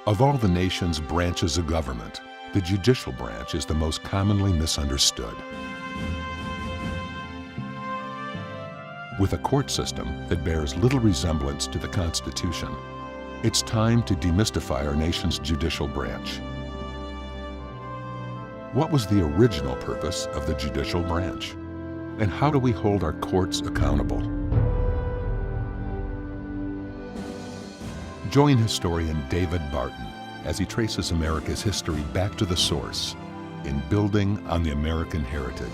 Of all the nation's branches of government, the judicial branch is the most commonly misunderstood. With a court system that bears little resemblance to the Constitution, it's time to demystify our nation's judicial branch. What was the original purpose of the judicial branch? And how do we hold our courts accountable? Join historian David Barton as he traces America's history back to the source in Building on the American Heritage.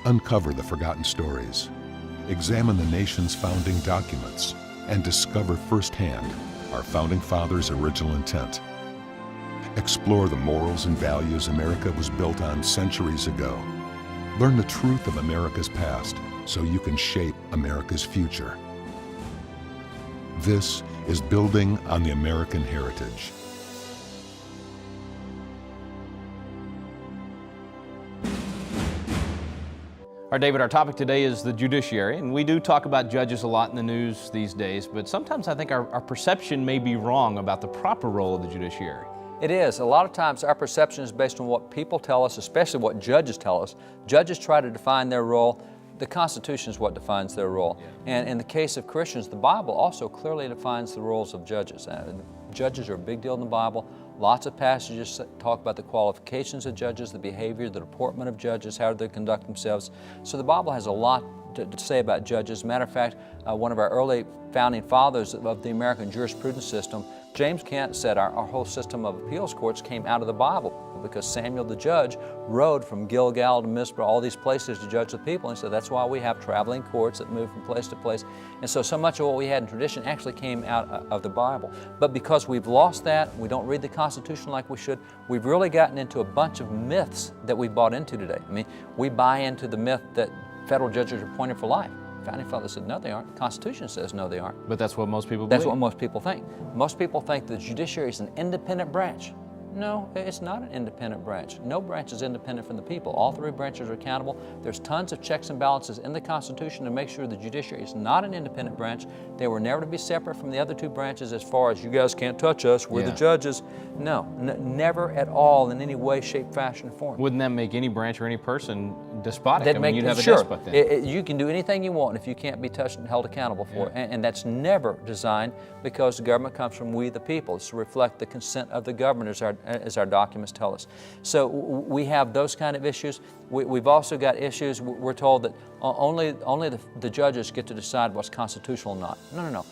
Uncover the forgotten stories, examine the nation's founding documents, and discover firsthand our founding fathers' original intent. Explore the morals and values America was built on centuries ago. Learn the truth of America's past so you can shape America's future. This is Building on the American Heritage. All right, David, our topic today is the judiciary, and we do talk about judges a lot in the news these days, but sometimes I think our perception may be wrong about the proper role of the judiciary. It is. A lot of times our perception is based on what people tell us, especially what judges tell us. Judges try to define their role. The Constitution is what defines their role. Yeah. And in the case of Christians, the Bible also clearly defines the roles of judges. Judges are a big deal in the Bible. Lots of passages talk about the qualifications of judges, the behavior, the deportment of judges, how they conduct themselves. So the Bible has a lot to say about judges. Matter of fact, one of our early founding fathers of the American jurisprudence system, James Kent, said our whole system of appeals courts came out of the Bible because Samuel the judge rode from Gilgal to Mizpah, all these places to judge the people. And so that's why we have traveling courts that move from place to place. And so much of what we had in tradition actually came out of the Bible. But because we've lost that, we don't read the Constitution like we should, we've really gotten into a bunch of myths that we bought into today. I mean, we buy into the myth that federal judges are appointed for life. Founding fathers said, no, they aren't. The Constitution says, no, they aren't. But that's what most people believe. That's what most people think. Most people think the judiciary is an independent branch. No, it's not an independent branch. No branch is independent from the people. All three branches are accountable. There's tons of checks and balances in the Constitution to make sure the judiciary is not an independent branch. They were never to be separate from the other two branches as far as you guys can't touch us, we're the judges. No, never at all in any way, shape, fashion, or form. Wouldn't that make any branch or any person despotic? I mean, you'd have a despot then. You can do anything you want if you can't be touched and held accountable for it. And that's never designed because the government comes from we the people. It's to reflect the consent of the government as our documents tell us. So we have those kind of issues. We've also got issues, we're told that only the judges get to decide what's constitutional or not. No.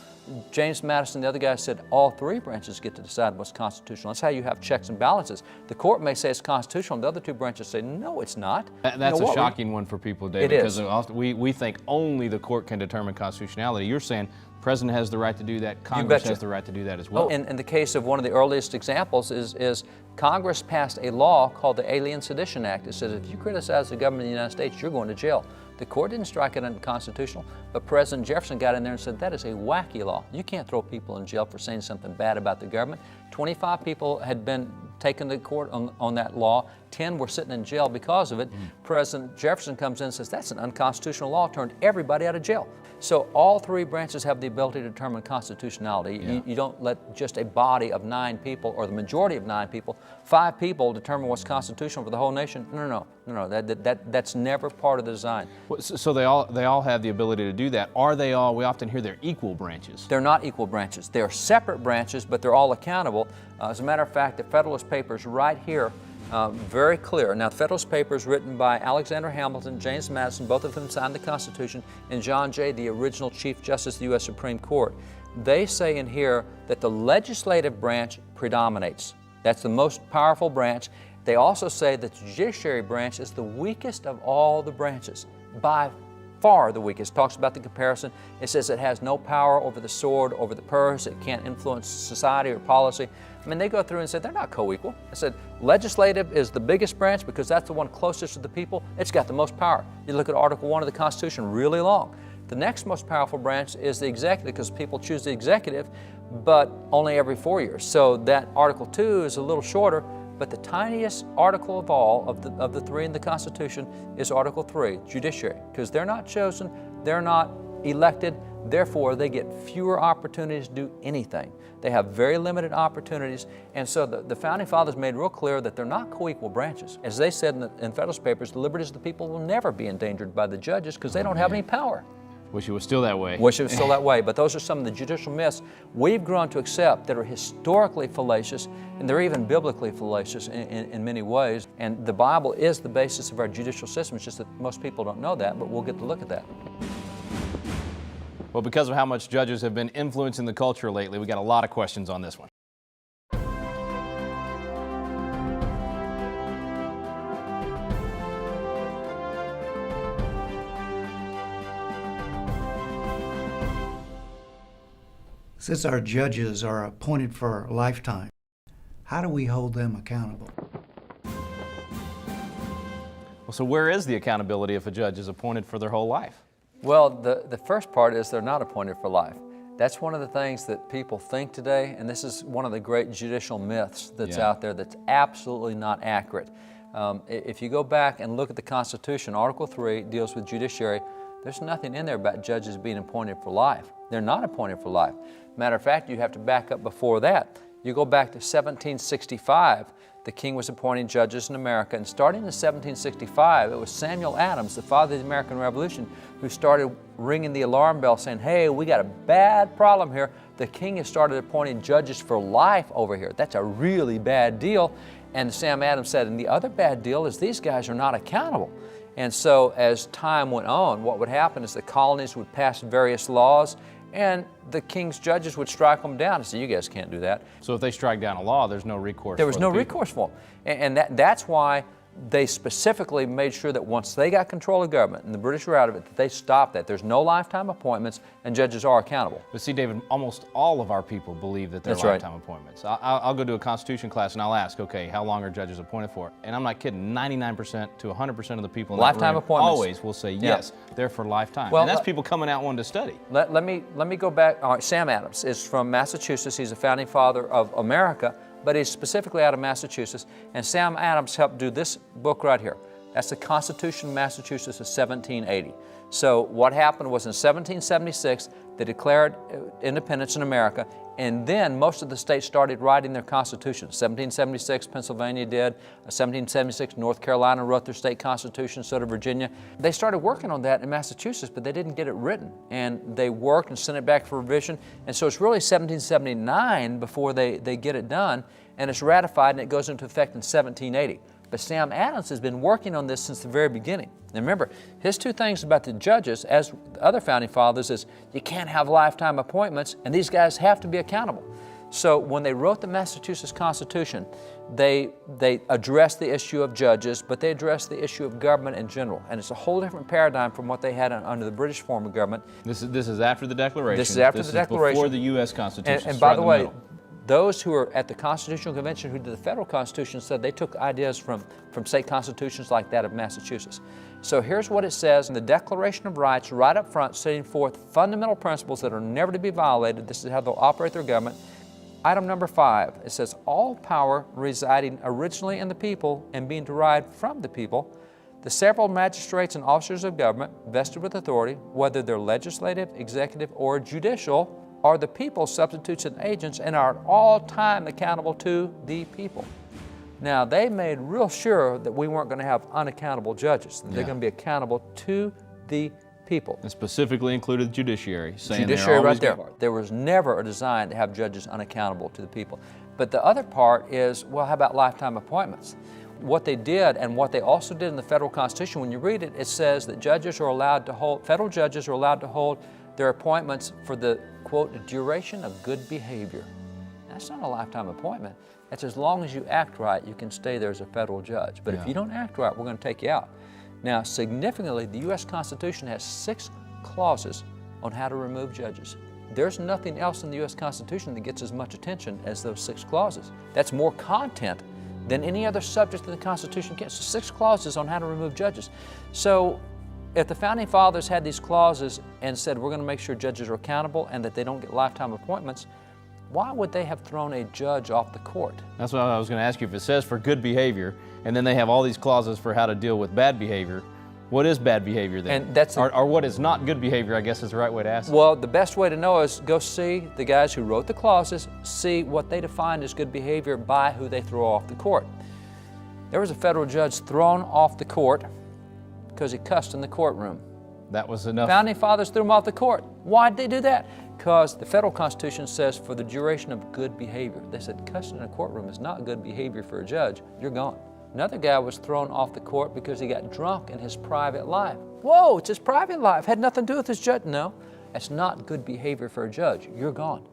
James Madison, the other guy, said all three branches get to decide what's constitutional. That's how you have checks and balances. The court may say it's constitutional, and the other two branches say, no, it's not. That's a shocking one for people, David, because we think only the court can determine constitutionality. You're saying the President has the right to do that, Congress has the right to do that as well. In the case of one of the earliest examples is Congress passed a law called the Alien Sedition Act. It says if you criticize the government of the United States, you're going to jail. The court didn't strike it unconstitutional, but President Jefferson got in there and said, that is a wacky law. You can't throw people in jail for saying something bad about the government. 25 people had been taken to court on that law. 10 were sitting in jail because of it. President Jefferson comes in and says, that's an unconstitutional law, turned everybody out of jail. So all three branches have the ability to determine constitutionality. You don't let just a body of 9 people, or the majority of 9 people, 5 people determine what's constitutional for the whole nation. No. That's never part of the design. So they all have the ability to do that. Are they all? We often hear they're equal branches. They're not equal branches. They're separate branches, but they're all accountable. As a matter of fact, the Federalist Papers right here, very clear. Now, the Federalist Papers written by Alexander Hamilton, James Madison, both of them signed the Constitution, and John Jay, the original Chief Justice of the U.S. Supreme Court. They say in here that the legislative branch predominates. That's the most powerful branch. They also say that the judiciary branch is the weakest of all the branches, by far the weakest. Talks about the comparison. It says it has no power over the sword, over the purse. It can't influence society or policy. I mean, they go through and say they're not co-equal. They said legislative is the biggest branch because that's the one closest to the people. It's got the most power. You look at Article 1 of the Constitution, really long. The next most powerful branch is the executive because people choose the executive, but only every 4 years. So that Article 2 is a little shorter, but the tiniest article of all of the 3 in the Constitution is Article 3, judiciary, because they're not chosen, they're not elected, Therefore, they get fewer opportunities to do anything. They have very limited opportunities, and so the Founding Fathers made real clear that they're not co-equal branches. As they said in Federalist Papers, the liberties of the people will never be endangered by the judges because they don't have any power. Wish it was still that way. Wish it was still that way, but those are some of the judicial myths we've grown to accept that are historically fallacious, and they're even biblically fallacious in many ways. And the Bible is the basis of our judicial system. It's just that most people don't know that, but we'll get to look at that. Well, because of how much judges have been influencing the culture lately, we got a lot of questions on this one. Since our judges are appointed for a lifetime, how do we hold them accountable? Well, so where is the accountability if a judge is appointed for their whole life? Well, the first part is they're not appointed for life. That's one of the things that people think today, and this is one of the great judicial myths that's out there that's absolutely not accurate. If you go back and look at the Constitution, Article 3 deals with judiciary. There's nothing in there about judges being appointed for life. They're not appointed for life. Matter of fact, you have to back up before that. You go back to 1765, the king was appointing judges in America, and starting in 1765, it was Samuel Adams, the father of the American Revolution, who started ringing the alarm bell saying, hey, we got a bad problem here. The king has started appointing judges for life over here. That's a really bad deal. And Sam Adams said, and the other bad deal is these guys are not accountable. And so as time went on, what would happen is the colonies would pass various laws, and the king's judges would strike them down and say, you guys can't do that. So if they strike down a law, there's no recourse. There was no recourse for them. And that's why they specifically made sure that once they got control of government and the British were out of it, that they stopped that. There's no lifetime appointments, and judges are accountable. But see, David, almost all of our people believe that they're That's right. lifetime appointments. I'll go to a Constitution class and I'll ask, okay, how long are judges appointed for? And I'm not kidding, 99% to 100% of the people in that Lifetime room appointments. always will say, yes, they're for lifetime. Well, and that's people coming out wanting to study. Let me go back. All right, Sam Adams is from Massachusetts. He's a founding father of America, but he's specifically out of Massachusetts. And Sam Adams helped do this book right here. That's the Constitution of Massachusetts of 1780. So what happened was in 1776, they declared independence in America, and then most of the states started writing their constitutions. 1776, Pennsylvania did. 1776, North Carolina wrote their state constitution, so did Virginia. They started working on that in Massachusetts, but they didn't get it written. And they worked and sent it back for revision. And so it's really 1779 before they get it done, and it's ratified, and it goes into effect in 1780. But Sam Adams has been working on this since the very beginning. And remember, his two things about the judges, as the other founding fathers, is you can't have lifetime appointments, and these guys have to be accountable. So when they wrote the Massachusetts Constitution, they addressed the issue of judges, but they addressed the issue of government in general. And it's a whole different paradigm from what they had under the British form of government. This is after the Declaration. This is after the Declaration. Before the U.S. Constitution. And by the way, those who were at the Constitutional Convention who did the federal Constitution said they took ideas from state constitutions like that of Massachusetts. So here's what it says in the Declaration of Rights right up front, setting forth fundamental principles that are never to be violated. This is how they'll operate their government. Item number 5, it says, all power residing originally in the people and being derived from the people, the several magistrates and officers of government vested with authority, whether they're legislative, executive, or judicial, are the people's substitutes and agents and are at all time accountable to the people. Now, they made real sure that we weren't going to have unaccountable judges. They're going to be accountable to the people. And specifically included the judiciary, saying judiciary right there. There was never a design to have judges unaccountable to the people. But the other part is, well, how about lifetime appointments? What they did and what they also did in the federal Constitution, when you read it, it says that judges are allowed to hold, federal judges are allowed to hold their appointments for the, quote, duration of good behavior. That's not a lifetime appointment. That's as long as you act right, you can stay there as a federal judge. But if you don't act right, we're going to take you out. Now, significantly, the U.S. Constitution has 6 clauses on how to remove judges. There's nothing else in the U.S. Constitution that gets as much attention as those 6 clauses. That's more content than any other subject that the Constitution gets. 6 clauses on how to remove judges. So, if the Founding Fathers had these clauses and said we're going to make sure judges are accountable and that they don't get lifetime appointments, why would they have thrown a judge off the court? That's what I was going to ask you. If it says for good behavior, and then they have all these clauses for how to deal with bad behavior, What is bad behavior then? And that's or what is not good behavior, I guess is the right way to ask it. Well, the best way to know is go see the guys who wrote the clauses, see what they defined as good behavior by who they throw off the court. There was a federal judge thrown off the court because he cussed in the courtroom. That was enough. Founding fathers threw him off the court. Why did they do that? Because the federal Constitution says for the duration of good behavior. They said cussing in a courtroom is not good behavior for a judge. You're gone. Another guy was thrown off the court because he got drunk in his private life. Whoa, it's his private life. Had nothing to do with his judge. No, that's not good behavior for a judge. You're gone.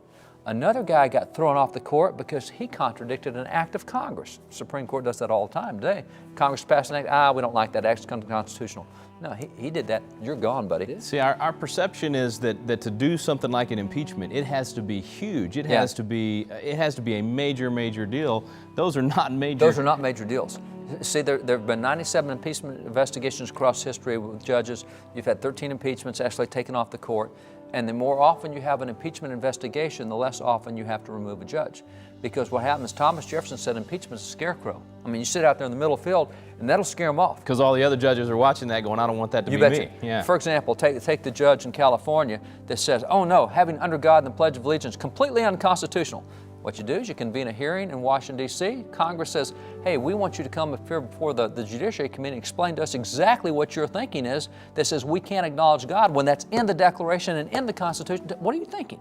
Another guy got thrown off the court because he contradicted an act of Congress. The Supreme Court does that all the time today. Congress passed an act, we don't like that, act's unconstitutional. No, he did that. You're gone, buddy. See, our perception is that to do something like an impeachment, it has to be huge. It has to be a major deal. Those are not major. Those are not major deals. See, there have been 97 impeachment investigations across history with judges. You've had 13 impeachments actually taken off the court. And the more often you have an impeachment investigation, the less often you have to remove a judge. Because what happens, Thomas Jefferson said impeachment is a scarecrow. I mean, you sit out there in the middle field, and that'll scare them off. Because all the other judges are watching that going, I don't want that to be betcha. me. Yeah. For example, take the judge in California that says, oh no, having under God and the Pledge of Allegiance, completely unconstitutional. What you do is you convene a hearing in Washington, D.C. Congress says, hey, we want you to come appear before the Judiciary Committee and explain to us exactly what your thinking is that says we can't acknowledge God when that's in the Declaration and in the Constitution. What are you thinking?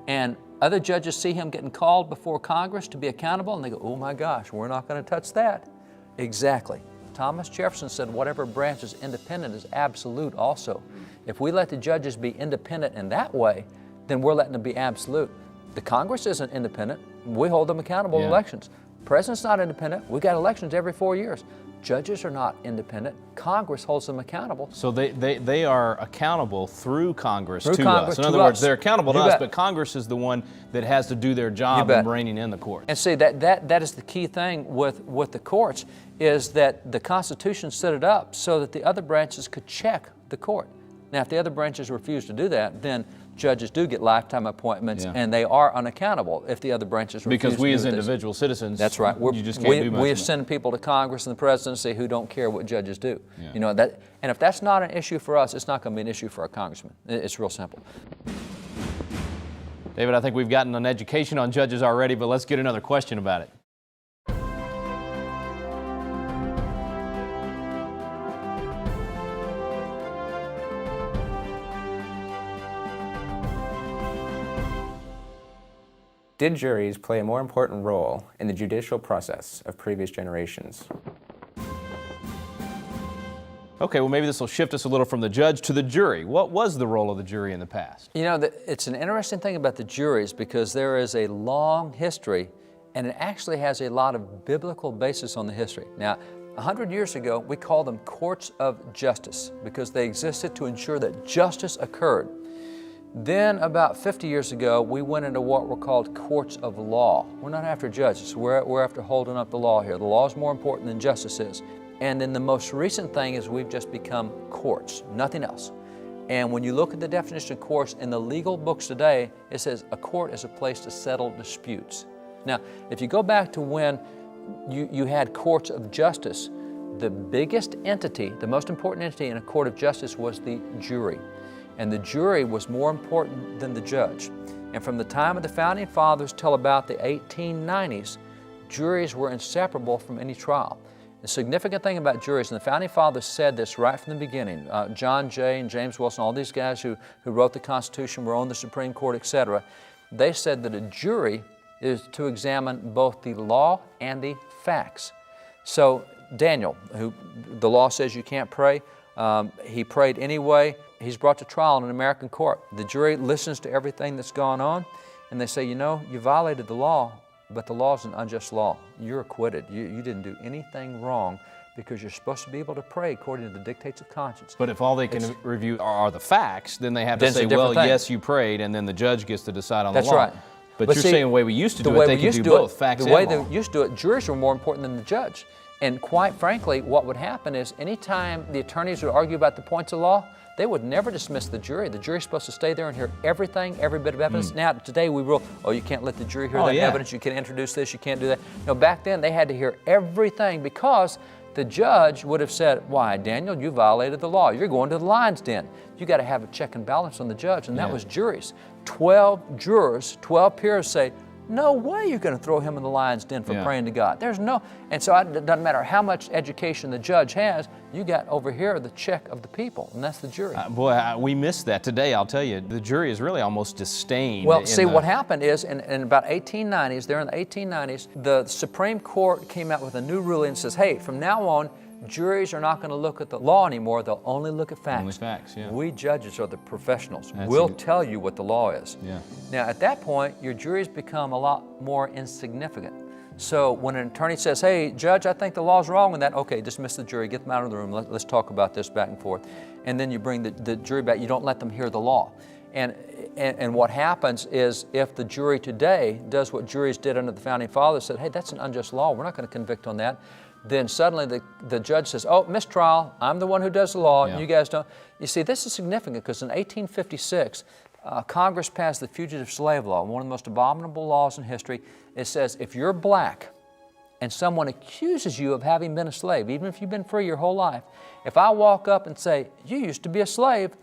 And other judges see him getting called before Congress to be accountable, and they go, oh my gosh, we're not going to touch that. Exactly. Thomas Jefferson said whatever branch is independent is absolute also. If we let the judges be independent in that way, then we're letting them be absolute. The Congress isn't independent. We hold them accountable in elections. President's not independent. We got elections every 4 years. Judges are not independent. Congress holds them accountable. So they are accountable through Congress Through to Congress us. In to other words, us. they're accountable to You us, bet. but Congress is the one that has to do their job bet. in reining in the courts. And see, that is the key thing with the courts, is that the Constitution set it up so that the other branches could check the court. Now, if the other branches refuse to do that, then judges do get lifetime appointments, and they are unaccountable if the other branches refuse Because to we do as this. individual citizens, That's right. you just can't do much. We send people to Congress and the presidency who don't care what judges do. Yeah. You know, and if that's not an issue for us, it's not going to be an issue for our congressmen. It's real simple. David, I think we've gotten an education on judges already, but let's get another question about it. Did juries play a more important role in the judicial process of previous generations? Okay, well maybe this will shift us a little from the judge to the jury. What was the role of the jury in the past? You know, it's an interesting thing about the juries because there is a long history and it actually has a lot of biblical basis on the history. Now, 100 years ago, we called them courts of justice because they existed to ensure that justice occurred. Then about 50 years ago, we went into what were called courts of law. We're not after judges, we're after holding up the law here. The law is more important than justice is. And then the most recent thing is we've just become courts, nothing else. And when you look at the definition of courts in the legal books today, it says a court is a place to settle disputes. Now, if you go back to when you had courts of justice, the biggest entity, the most important entity in a court of justice was the jury. And the jury was more important than the judge. And from the time of the Founding Fathers till about the 1890s, juries were inseparable from any trial. The significant thing about juries, and the Founding Fathers said this right from the beginning, John Jay and James Wilson, all these guys who wrote the Constitution, were on the Supreme Court, etc., they said that a jury is to examine both the law and the facts. So Daniel, who the law says you can't pray, he prayed anyway. He's brought to trial in an American court. The jury listens to everything that's gone on, and they say, you know, you violated the law, but the law is an unjust law. You're acquitted. You didn't do anything wrong because you're supposed to be able to pray according to the dictates of conscience. But if all they can review are the facts, then they have to Then it's say, a different well, thing. yes, you prayed, and then the judge gets to decide on That's the law. right. But But you're see, saying the way we used to the do way it, they we could used do to do both, it, facts the and way law. they used to do it, juries were more important than the judge. And quite frankly, what would happen is anytime the attorneys would argue about the points of law, they would never dismiss the jury. The jury's supposed to stay there and hear everything, every bit of evidence. Now, today we rule, oh, you can't let the jury hear that evidence, you can't introduce this, you can't do that. No, back then they had to hear everything because The judge would have said, why, Daniel, you violated the law. You're going to the lion's den. You got to have a check and balance on the judge, and that was juries. 12 jurors, 12 peers say, no way you're going to throw him in the lion's den for praying to God. There's no, and so it doesn't matter how much education the judge has, you got over here the check of the people, and that's the jury. We missed that today, I'll tell you. The jury is really almost disdained. Well, see, what happened is, in about 1890s, there in the 1890s, the Supreme Court came out with a new ruling and says, hey, from now on, juries are not going to look at the law anymore, they'll only look at facts. Only facts, yeah. We judges are the professionals. We'll tell you what the law is. Yeah. Now, at that point, your juries become a lot more insignificant. So when an attorney says, hey, judge, I think the law's wrong with that, okay, dismiss the jury, get them out of the room, let's talk about this back and forth. And then you bring the jury back, you don't let them hear the law. And what happens is, if the jury today does what juries did under the Founding Fathers, said, hey, that's an unjust law, we're not going to convict on that, then suddenly the judge says, oh, mistrial, I'm the one who does the law, you guys don't. You see, this is significant because in 1856, Congress passed the Fugitive Slave Law, one of the most abominable laws in history. It says if you're black and someone accuses you of having been a slave, even if you've been free your whole life, if I walk up and say, you used to be a slave,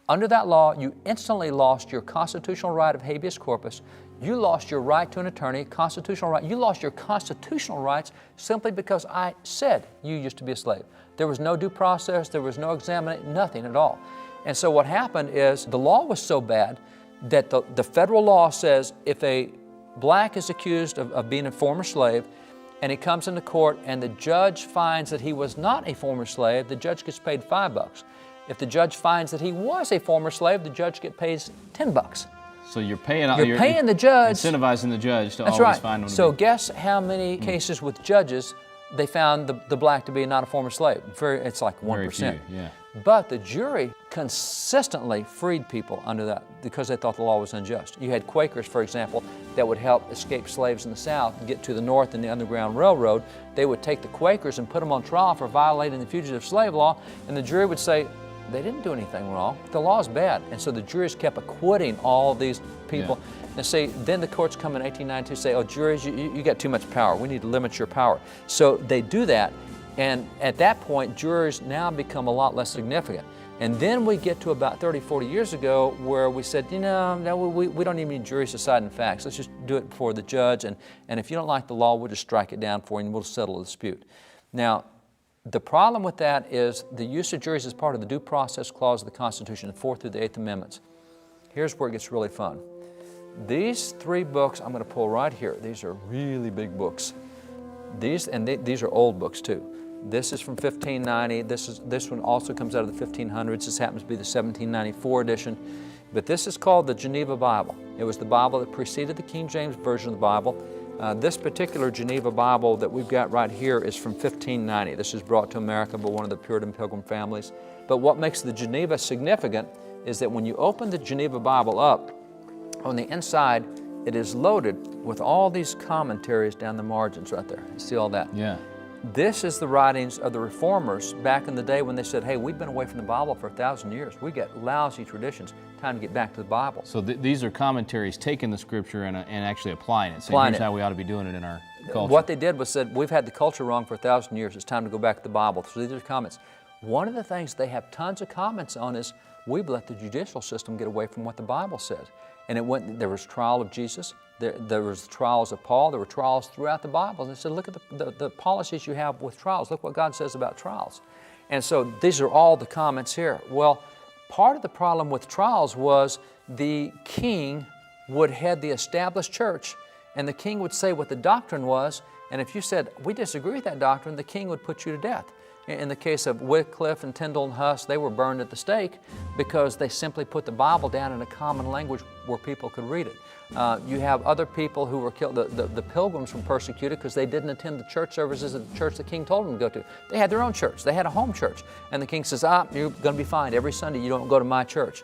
under that law, you instantly lost your constitutional right of habeas corpus. You lost your right to an attorney, constitutional right. You lost your constitutional rights simply because I said you used to be a slave. There was no due process, there was no examination, nothing at all. And so what happened is the law was so bad that the federal law says if a black is accused of being a former slave and he comes into court and the judge finds that he was not a former slave, the judge gets paid $5. If the judge finds that he was a former slave, the judge gets paid $10. So you're paying the judge. Incentivizing the judge to That's always right. find one. So guess how many cases with judges they found the black to be not a former slave? It's like 1%. Very few, yeah. But the jury consistently freed people under that because they thought the law was unjust. You had Quakers, for example, that would help escaped slaves in the South and get to the North in the Underground Railroad. They would take the Quakers and put them on trial for violating the Fugitive Slave Law, and the jury would say, they didn't do anything wrong. The law is bad. And so the juries kept acquitting all these people. Yeah. And say, then the courts come in 1892 say, oh, juries, you got too much power. We need to limit your power. So they do that. And at that point, jurors now become a lot less significant. And then we get to about 30, 40 years ago where we said, we don't even need juries deciding facts. Let's just do it before the judge. And if you don't like the law, we'll just strike it down for you and we'll settle the dispute. Now, the problem with that is the use of juries is part of the Due Process Clause of the Constitution, the 4th through the 8th Amendments. Here's where it gets really fun. These 3 books I'm going to pull right here. These are really big books. These are old books too. This is from 1590. This one also comes out of the 1500s. This happens to be the 1794 edition. But this is called the Geneva Bible. It was the Bible that preceded the King James Version of the Bible. This particular Geneva Bible that we've got right here is from 1590. This is brought to America by one of the Puritan Pilgrim families. But what makes the Geneva significant is that when you open the Geneva Bible up, on the inside, it is loaded with all these commentaries down the margins right there. You see all that? Yeah. This is the writings of the Reformers back in the day when they said, hey, we've been away from the Bible for 1,000 years. We got lousy traditions. Time to get back to the Bible. So these are commentaries taking the Scripture and actually applying it. So here's how we ought to be doing it in our culture. What they did was said, we've had the culture wrong for 1,000 years. It's time to go back to the Bible. So these are comments. One of the things they have tons of comments on is, we've let the judicial system get away from what the Bible says. And there was trial of Jesus. There was trials of Paul. There were trials throughout the Bible. And they said, look at the policies you have with trials. Look what God says about trials. And so these are all the comments here. Well, part of the problem with trials was the king would head the established church, and the king would say what the doctrine was, and if you said, we disagree with that doctrine, the king would put you to death. In the case of Wycliffe and Tyndale and Huss, they were burned at the stake because they simply put the Bible down in a common language where people could read it. You have other people who were killed. The Pilgrims were persecuted because they didn't attend the church services at the church the king told them to go to. They had their own church. They had a home church. And the king says, you're going to be fined every Sunday. You don't go to my church.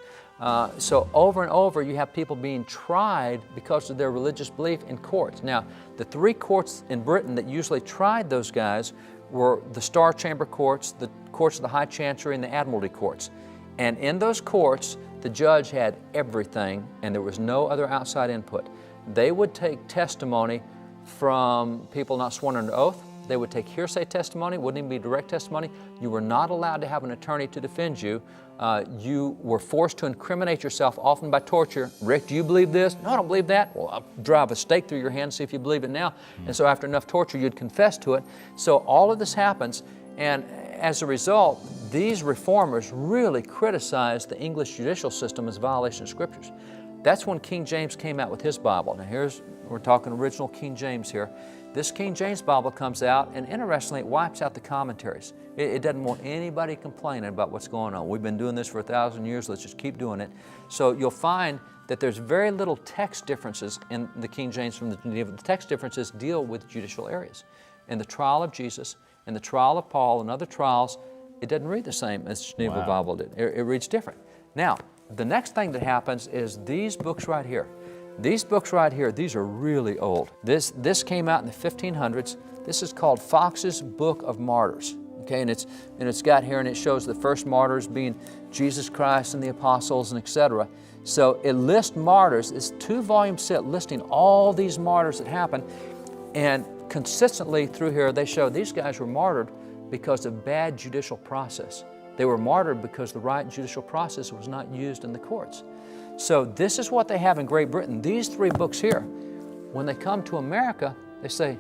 So over and over, you have people being tried because of their religious belief in courts. Now, the 3 courts in Britain that usually tried those guys were the Star Chamber courts, the courts of the High Chancery, and the Admiralty courts. And in those courts, the judge had everything, and there was no other outside input. They would take testimony from people not sworn under oath. They would take hearsay testimony, wouldn't even be direct testimony. You were not allowed to have an attorney to defend you. You were forced to incriminate yourself, often by torture. Rick, do you believe this? No, I don't believe that. Well, I'll drive a stake through your hand, see if you believe it now. And so after enough torture, you'd confess to it. So all of this happens, and as a result, these reformers really criticized the English judicial system as a violation of Scriptures. That's when King James came out with his Bible. Now we're talking original King James here. This King James Bible comes out, and interestingly, it wipes out the commentaries. It doesn't want anybody complaining about what's going on. We've been doing this for 1,000 years, let's just keep doing it. So you'll find that there's very little text differences in the King James from the Geneva. The text differences deal with judicial areas. In the trial of Jesus, in the trial of Paul, and other trials, it doesn't read the same as the Geneva Bible did. It reads different. Now, the next thing that happens is these books right here. These books right here, these are really old. This came out in the 1500s. This is called Fox's Book of Martyrs. Okay, and it's got here, and it shows the first martyrs being Jesus Christ and the apostles and etc. So it lists martyrs. It's 2-volume set listing all these martyrs that happened, and consistently through here they show these guys were martyred because of bad judicial process. They were martyred because the right judicial process was not used in the courts. So this is what they have in Great Britain. These 3 books here, when they come to America, they say,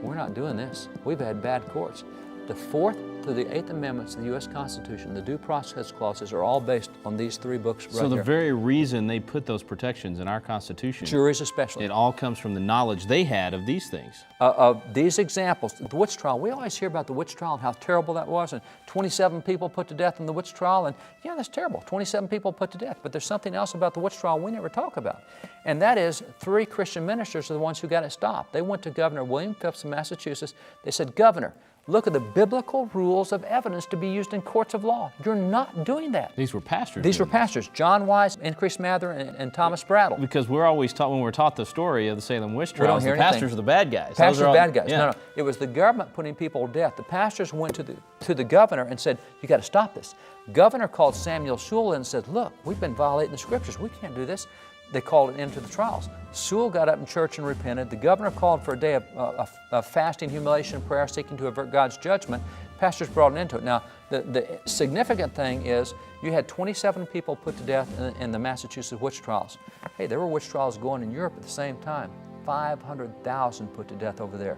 we're not doing this. We've had bad courts. The 4th to the 8th Amendments of the U.S. Constitution, the due process clauses, are all based on these 3 books right here. So the very reason they put those protections in our Constitution, juries especially, it all comes from the knowledge they had of these things. Of these examples, the witch trial, we always hear about the witch trial and how terrible that was, and 27 people put to death in the witch trial, and yeah, that's terrible, 27 people put to death. But there's something else about the witch trial we never talk about, and that is 3 Christian ministers are the ones who got it stopped. They went to Governor William Phipps of Massachusetts. They said, Governor, look at the biblical rules of evidence to be used in courts of law. You're not doing that. These were pastors. These were pastors. John Wise, Increase Mather, and Thomas Brattle. Because we're always taught, when we're taught the story of the Salem witch trials, the anything. pastors are the bad guys. Pastors are bad guys. Yeah. No. It was the government putting people to death. The pastors went to the governor and said, you got to stop this. Governor called Samuel Sewall in and said, look, we've been violating the Scriptures. We can't do this. They called it into the trials. Sewall got up in church and repented. The governor called for a day of fasting, humiliation, and prayer, seeking to avert God's judgment. Pastors brought it into it. Now, the significant thing is you had 27 people put to death in the Massachusetts witch trials. Hey, there were witch trials going in Europe at the same time. 500,000 put to death over there.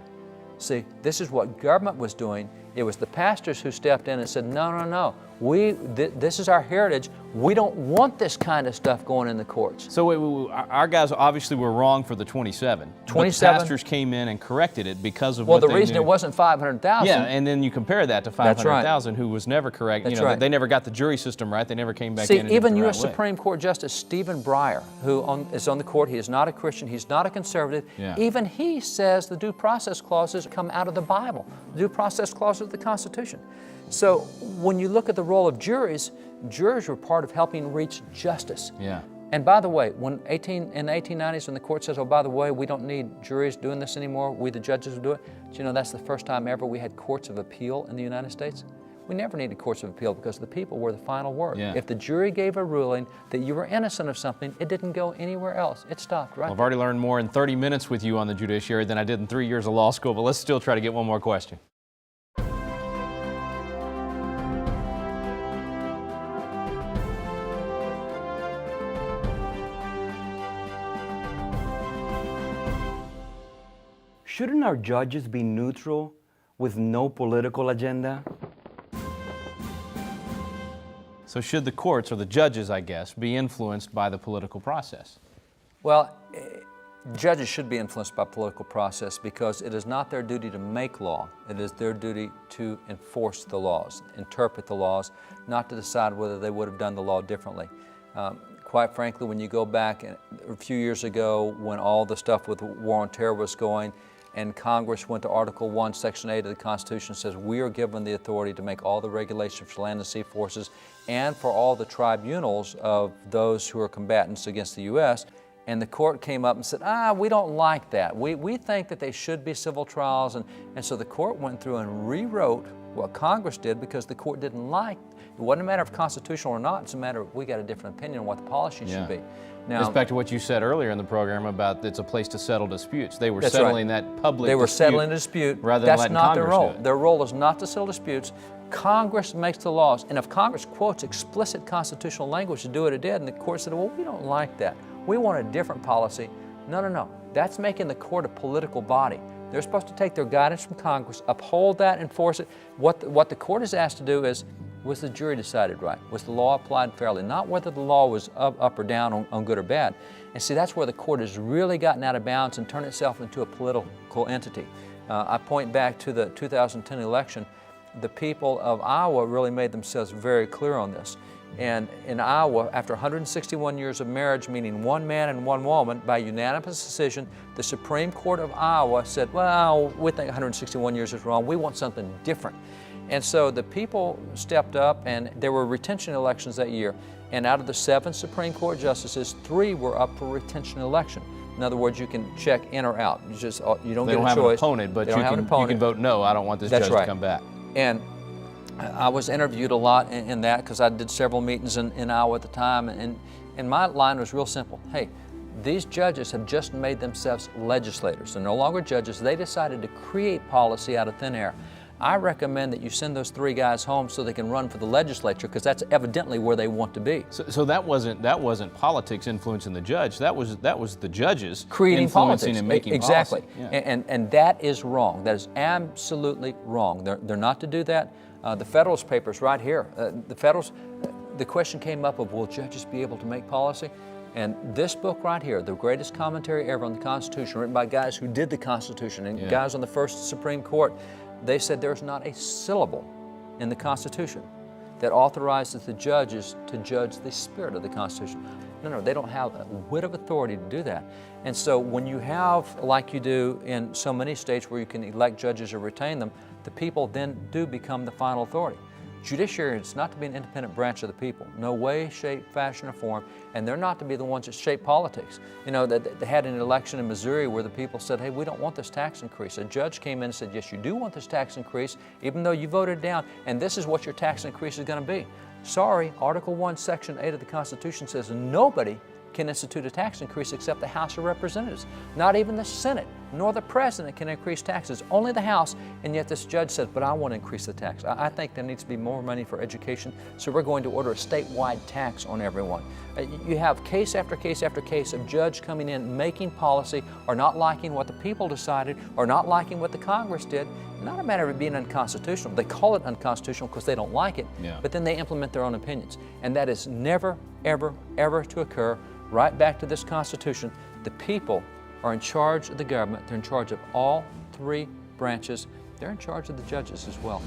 See, this is what government was doing. It was the pastors who stepped in and said, no, this is our heritage. We don't want this kind of stuff going in the courts. So our guys obviously were wrong for the 27. 27. But the pastors came in and corrected it because of well, what they the reason knew. It wasn't 500,000. Yeah, and then you compare that to 500,000 who was never correct. That's you know, right. They never got the jury system right. They never came back See, in and did even it the U.S. right way. Supreme Court Justice Stephen Breyer, who is on the court, he is not a Christian, he's not a conservative. Yeah. Even he says the due process clauses come out of the Bible, the due process clauses of the Constitution. So when you look at the role of juries were part of helping reach justice. Yeah. And by the way, in the 1890s, when the court says, oh, by the way, we don't need juries doing this anymore, we the judges will do it, do you know that's the first time ever we had courts of appeal in the United States? We never needed courts of appeal because the people were the final word. Yeah. If the jury gave a ruling that you were innocent of something, it didn't go anywhere else. It stopped right Well, I've already learned more in 30 minutes with you on the judiciary than I did in 3 years of law school, but let's still try to get one more question. Shouldn't our judges be neutral with no political agenda? So should the courts, or the judges, I guess, be influenced by the political process? Well, judges should be influenced by political process because it is not their duty to make law. It is their duty to enforce the laws, interpret the laws, not to decide whether they would have done the law differently. Quite frankly, when you go back a few years ago when all the stuff with war on terror was going, and Congress went to Article 1, Section 8 of the Constitution, says we are given the authority to make all the regulations for land and sea forces and for all the tribunals of those who are combatants against the U.S. And the court came up and said, we don't like that. We think that they should be civil trials. And so the court went through and rewrote what Congress did because the court didn't like, it wasn't a matter of constitutional or not. It's a matter of we got a different opinion on what the policy should be. Now, it's back to what you said earlier in the program about it's a place to settle disputes. They were That's settling right. that public They were dispute settling a dispute. rather than That's letting not their Congress role. do it. Their role is not to settle disputes. Congress makes the laws, and if Congress quotes explicit constitutional language to do what it did, and the court said, well, we don't like that. We want a different policy. No, no, no. That's making the court a political body. They're supposed to take their guidance from Congress, uphold that, enforce it. What the court is asked to do is, was the jury decided right? Was the law applied fairly? Not whether the law was up or down on good or bad. And see, that's where the court has really gotten out of bounds and turned itself into a political entity. I point back to the 2010 election. The people of Iowa really made themselves very clear on this. And in Iowa, after 161 years of marriage, meaning one man and one woman, by unanimous decision, the Supreme Court of Iowa said, well, we think 161 years is wrong. We want something different. And so the people stepped up, and there were retention elections that year. And out of the 7 Supreme Court justices, 3 were up for retention election. In other words, you can check in or out. You just you don't They get don't a have choice. an opponent, but They you don't have an can opponent. vote no. I don't want this That's judge right. to come back. And I was interviewed a lot in that because I did several meetings in Iowa at the time, and my line was real simple. Hey, these judges have just made themselves legislators. They're no longer judges. They decided to create policy out of thin air. I recommend that you send those 3 guys home so they can run for the legislature, because that's evidently where they want to be. So that wasn't politics influencing the judge. That was the judges Creating influencing politics. and making exactly. policy. Yeah. And that is wrong. That is absolutely wrong. They're not to do that. The Federalist Papers right here. The question came up of, will judges be able to make policy? And this book right here, the greatest commentary ever on the Constitution, written by guys who did the Constitution and guys on the first Supreme Court, they said there's not a syllable in the Constitution that authorizes the judges to judge the spirit of the Constitution. No, they don't have a whit of authority to do that. And so when you have, like you do in so many states where you can elect judges or retain them, the people then do become the final authority. Judiciary is not to be an independent branch of the people. No way, shape, fashion, or form. And they're not to be the ones that shape politics. You know, they had an election in Missouri where the people said, hey, we don't want this tax increase. A judge came in and said, yes, you do want this tax increase, even though you voted down, and this is what your tax increase is going to be. Sorry, Article 1, Section 8 of the Constitution says nobody can institute a tax increase except the House of Representatives. Not even the Senate nor the President can increase taxes, only the House, and yet this judge said, but I want to increase the tax. I think there needs to be more money for education, so we're going to order a statewide tax on everyone. You have case after case after case of judge coming in, making policy, or not liking what the people decided, or not liking what the Congress did. Not a matter of it being unconstitutional. They call it unconstitutional because they don't like it, but then they implement their own opinions. And that is never, ever, ever to occur. Right back to this Constitution, the people are in charge of the government. They're in charge of all 3 branches. They're in charge of the judges as well.